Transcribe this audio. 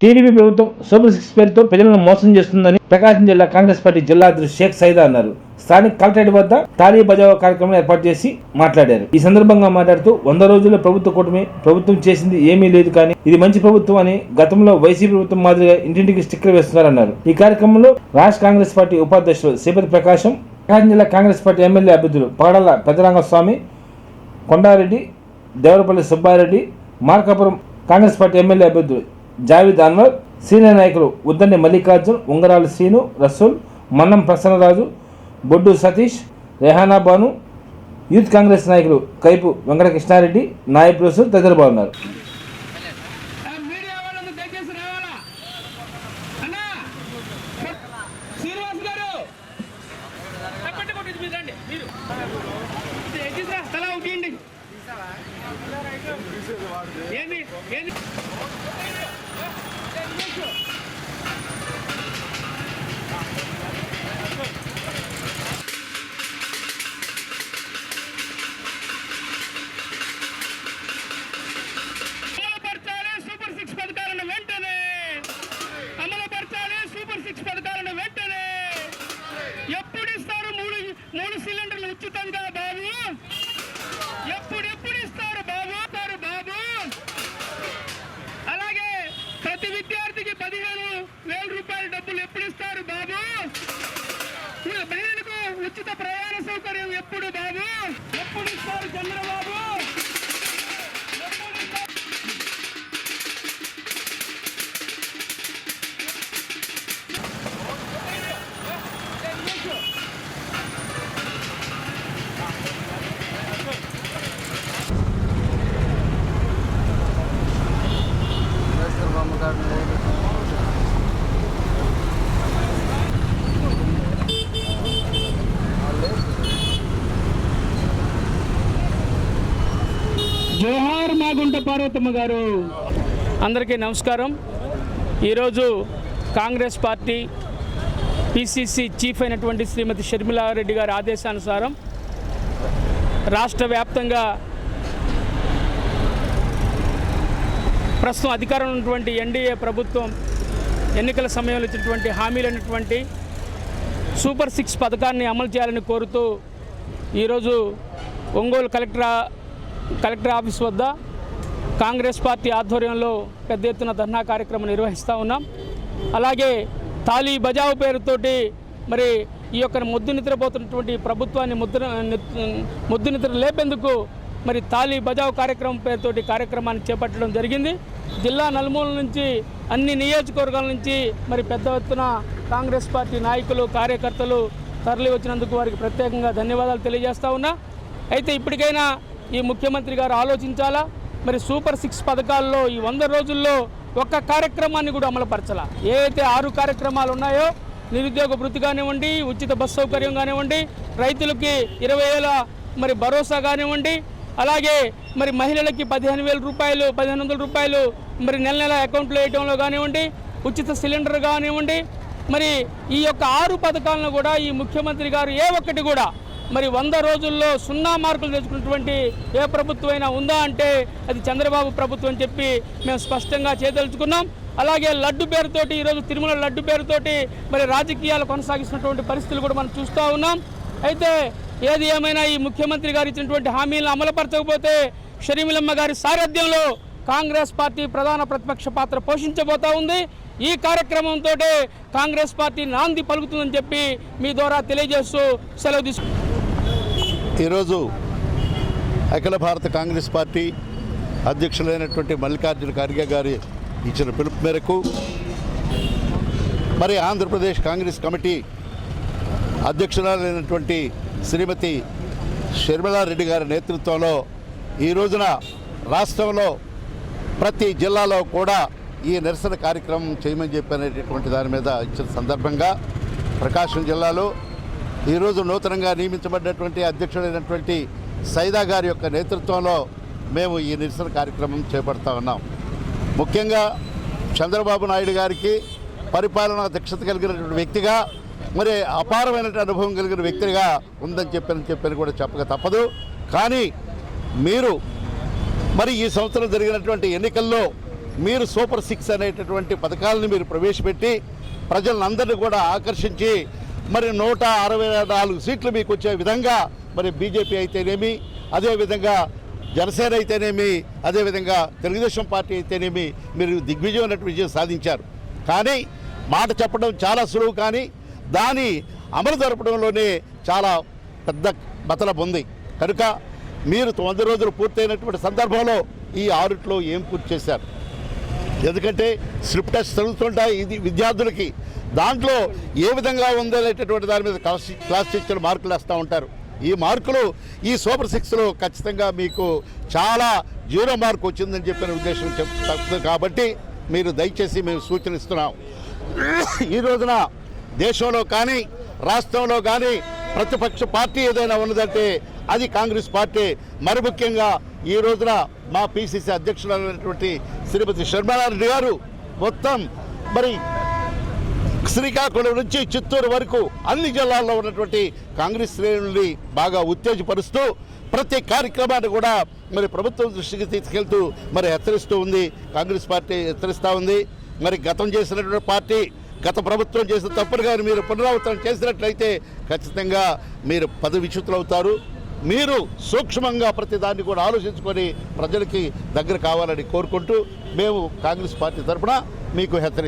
TDP ప్రభుత్వం super 6 పేరుతో ప్రజలను మోసం చేస్తుందని ప్రకాశం జిల్లా కాంగ్రెస్ పార్టీ జిల్లా అధ్యక్షుడు షేక్ సైదా అన్నారు. స్థానిక కలెక్టరేట్ వద్ద తాళీ బజావో కార్యక్రమం ఏర్పాటు చేసి మాట్లాడారు. ఈ సందర్భంగా మాట్లాడుతూ 100 రోజుల ప్రభుత్వ కూటమి ప్రభుత్వం చేసింది ఏమీ లేదు కానీ ఇది మంచి ప్రభుత్వం అని, గతంలో వైసీపీ ప్రభుత్వం మాదిరిగా ఇంటింటికి స్టిక్కర్ వేస్తున్నారన్నారు. ఈ కార్యక్రమంలో రాష్ట్ర కాంగ్రెస్ పార్టీ ఉపాధ్యక్షులు శ్రీపతి ప్రకాశం, ప్రకాశం జిల్లా కాంగ్రెస్ పార్టీ ఎమ్మెల్యే అభ్యర్థులు పగడల పెద్దరంగస్వామి, కొండారెడ్డి, దేవరపల్లి సుబ్బారెడ్డి, మార్కాపురం కాంగ్రెస్ పార్టీ ఎమ్మెల్యే అభ్యర్థులు జావేద్ అన్వర్, సీనియర్ నాయకులు ఉద్దండి మల్లికార్జున్, ఉంగరాల శ్రీను, రసూల్, మన్నం ప్రసన్నరాజు, బొడ్డు సతీష్, రెహానా బాను, యూత్ కాంగ్రెస్ నాయకులు కైపు వెంకటకృష్ణారెడ్డి, నాయబ్ రసూల్ తదితరులు పాల్గొన్నారు. ఎప్పుడు ఇస్తారు మూడు సిలిండర్లు ఉచితంగా బాబు? ఎప్పుడు ఇస్తారు బాబు? అలాగే ప్రతి విద్యార్థికి 15,000 రూపాయల డబ్బులు ఎప్పుడు ఇస్తారు బాబు? మహిళలకు ఉచిత ప్రయాణ సౌకర్యం ఎప్పుడు బాబు? ఎప్పుడు ఇస్తారు చంద్రబాబు? జోహార్ మాగుంట పార్వతమ్మ గారు. అందరికీ నమస్కారం. ఈరోజు కాంగ్రెస్ పార్టీ పిసిసి చీఫ్ అయినటువంటి శ్రీమతి షర్మిలారెడ్డి గారి ఆదేశానుసారం రాష్ట్ర వ్యాప్తంగా ప్రస్తుతం అధికారంలో ఉన్నటువంటి ఎన్డీఏ ప్రభుత్వం ఎన్నికల సమయంలో ఇచ్చినటువంటి హామీలైనటువంటి సూపర్ 6 పథకాన్ని అమలు చేయాలని కోరుతూ ఈరోజు ఒంగోలు కలెక్టర్ ఆఫీస్ వద్ద కాంగ్రెస్ పార్టీ ఆధ్వర్యంలో పెద్ద ఎత్తున ధర్నా కార్యక్రమం నిర్వహిస్తూ ఉన్నాం. అలాగే తాళీ బజావు పేరుతోటి మరి ఈ యొక్క ముద్దు నిద్రపోతున్నటువంటి ప్రభుత్వాన్ని ముద్దు నిద్ర లేపేందుకు మరి తాళీ బజావు కార్యక్రమం పేరుతోటి కార్యక్రమాన్ని చేపట్టడం జరిగింది. జిల్లా నలుమూల నుంచి, అన్ని నియోజకవర్గాల నుంచి మరి పెద్ద ఎత్తున కాంగ్రెస్ పార్టీ నాయకులు, కార్యకర్తలు తరలి వచ్చినందుకు వారికి ప్రత్యేకంగా ధన్యవాదాలు తెలియజేస్తూ ఉన్నా. అయితే ఇప్పటికైనా ఈ ముఖ్యమంత్రి గారు ఆలోచించాలా. మరి సూపర్ 6 పథకాల్లో ఈ 100 రోజుల్లో ఒక్క కార్యక్రమాన్ని కూడా అమలుపరచాలా. ఏదైతే 6 కార్యక్రమాలు ఉన్నాయో, నిరుద్యోగ భృతి కానివ్వండి, ఉచిత బస్ సౌకర్యం కానివ్వండి, రైతులకి 20,000 మరి భరోసా కానివ్వండి, అలాగే మరి మహిళలకి 15,000 రూపాయలు, 1,500 రూపాయలు మరి నెల అకౌంట్లో వేయడంలో కానివ్వండి, ఉచిత సిలిండర్ కానివ్వండి, మరి ఈ యొక్క 6 పథకాలను కూడా ఈ ముఖ్యమంత్రి గారు ఏ ఒక్కటి కూడా మరి 100 రోజుల్లో 0 మార్కులు తెచ్చుకున్నటువంటి ఏ ప్రభుత్వం అయినా ఉందా అంటే అది చంద్రబాబు ప్రభుత్వం అని చెప్పి మేము స్పష్టంగా చేయదలుచుకున్నాం. అలాగే లడ్డు పేరుతోటి ఈరోజు తిరుమల లడ్డు పేరుతోటి మరి రాజకీయాలు కొనసాగిస్తున్నటువంటి పరిస్థితులు కూడా మనం చూస్తూ ఉన్నాం. అయితే ఏది ఏమైనా ఈ ముఖ్యమంత్రి గారు ఇచ్చినటువంటి హామీలను అమలుపరచకపోతే షర్మిలమ్మ గారి సారథ్యంలో కాంగ్రెస్ పార్టీ ప్రధాన ప్రతిపక్ష పాత్ర పోషించబోతా ఉంది. ఈ కార్యక్రమంతో కాంగ్రెస్ పార్టీ నాంది పలుకుతుందని చెప్పి మీ ద్వారా తెలియజేస్తూ సెలవు తీసుకుంటాం. ఈరోజు అఖిల భారత కాంగ్రెస్ పార్టీ అధ్యక్షులైనటువంటి మల్లికార్జున ఖర్గే గారి ఇచ్చిన పిలుపు మేరకు మరి ఆంధ్రప్రదేశ్ కాంగ్రెస్ కమిటీ అధ్యక్షురాలైనటువంటి శ్రీమతి షర్మిలారెడ్డి గారి నేతృత్వంలో ఈ రోజున రాష్ట్రంలో ప్రతి జిల్లాలో కూడా ఈ నిరసన కార్యక్రమం చేయమని చెప్పనేటటువంటి దాని మీద ఇచ్చిన సందర్భంగా ప్రకాశం జిల్లాలో ఈరోజు నూతనంగా నియమించబడినటువంటి అధ్యక్షుడైనటువంటి సైదా గారి యొక్క నేతృత్వంలో మేము ఈ నిరసన కార్యక్రమం చేపడతా ఉన్నాం. ముఖ్యంగా చంద్రబాబు నాయుడు గారికి పరిపాలనా దక్షత కలిగినటువంటి వ్యక్తిగా, మరి అపారమైనటువంటి అనుభవం కలిగిన వ్యక్తిగా ఉందని చెప్పని కూడా చెప్పక తప్పదు. కానీ మీరు మరి ఈ సంవత్సరం జరిగినటువంటి ఎన్నికల్లో మీరు సూపర్ 6 అనేటటువంటి పథకాలను మీరు ప్రవేశపెట్టి ప్రజలందరినీ కూడా ఆకర్షించి మరి 164 సీట్లు మీకు వచ్చే విధంగా మరి బీజేపీ అయితేనేమి, అదేవిధంగా జనసేన అయితేనేమి, అదేవిధంగా తెలుగుదేశం పార్టీ అయితేనేమి మీరు దిగ్విజయం అన్నటువంటి విజయం సాధించారు. కానీ మాట చెప్పడం చాలా సులువు, కానీ దాని అమలు జరపడంలోనే చాలా పెద్ద బతలపు ఉంది. కనుక మీరు 100 రోజులు పూర్తయినటువంటి సందర్భంలో ఈ ఆడిట్లో ఏం పూర్తి చేశారు? ఎందుకంటే స్లిప్ టెస్ట్ జరుగుతుంటాయి ఇది విద్యార్థులకి, దాంట్లో ఏ విధంగా ఉందనేటటువంటి దాని మీద క్లాస్ టీచర్లు మార్కులు వేస్తూ ఉంటారు. ఈ మార్కులు ఈ సూపర్ 6లో ఖచ్చితంగా మీకు చాలా 0 మార్కు వచ్చిందని చెప్పిన ఉద్దేశం చెప్తుంది. కాబట్టి మీరు దయచేసి మేము సూచన ఇస్తున్నాం. ఈ రోజున దేశంలో కానీ రాష్ట్రంలో కానీ ప్రతిపక్ష పార్టీ ఏదైనా ఉన్నదంటే అది కాంగ్రెస్ పార్టీ. మరి ముఖ్యంగా ఈ రోజున మా పిసిసి అధ్యక్షులైనటువంటి శ్రీమతి శర్మిలారెడ్డి గారు మొత్తం మరి శ్రీకాకుళం నుంచి చిత్తూరు వరకు అన్ని జిల్లాల్లో ఉన్నటువంటి కాంగ్రెస్ శ్రేణుల్ని బాగా ఉత్తేజపరుస్తూ ప్రతి కార్యక్రమాన్ని కూడా మరి ప్రభుత్వం దృష్టికి తీసుకెళ్తూ మరి హెచ్చరిస్తూ ఉంది. కాంగ్రెస్ పార్టీ హెచ్చరిస్తూ ఉంది. మరి గతం చేసినటువంటి పార్టీ, గత ప్రభుత్వం చేసిన తప్పును కానీ మీరు పునరావృతం చేసినట్లయితే ఖచ్చితంగా మీరు పదవిచ్యుతులు అవుతారు. మీరు సూక్ష్మంగా ప్రతి దాన్ని కూడా ఆలోచించుకొని ప్రజలకి దగ్గర కావాలని కోరుకుంటూ మేము కాంగ్రెస్ పార్టీ తరఫున మీకు హెచ్చరిస్తాం.